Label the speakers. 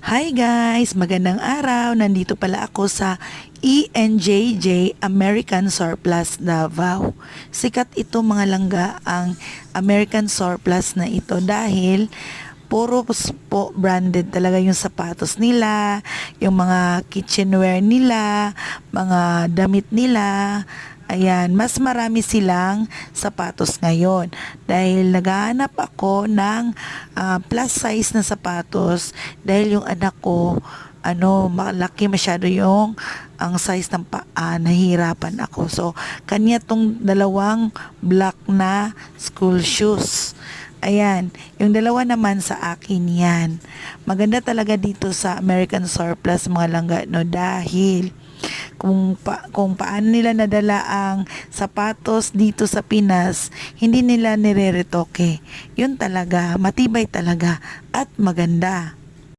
Speaker 1: Hi guys! Magandang araw! Nandito pala ako sa ENJJ American Surplus Davao. Sikat ito mga langga ang American Surplus na ito dahil puro po branded talaga yung sapatos nila, yung mga kitchenware nila, mga damit nila. Ayan, mas marami silang sapatos ngayon dahil naghahanap ako ng plus size na sapatos dahil yung anak ko malaki masyado yung ang size ng paa, nahihirapan ako. So, kanya tong dalawang black na school shoes. Ayan, yung dalawa naman sa akin yan. Maganda talaga dito sa American Surplus mga langga, no? Dahil kung paano nila nadala ang sapatos dito sa Pinas, hindi nila nire-retoke. Yun talaga, matibay talaga at maganda.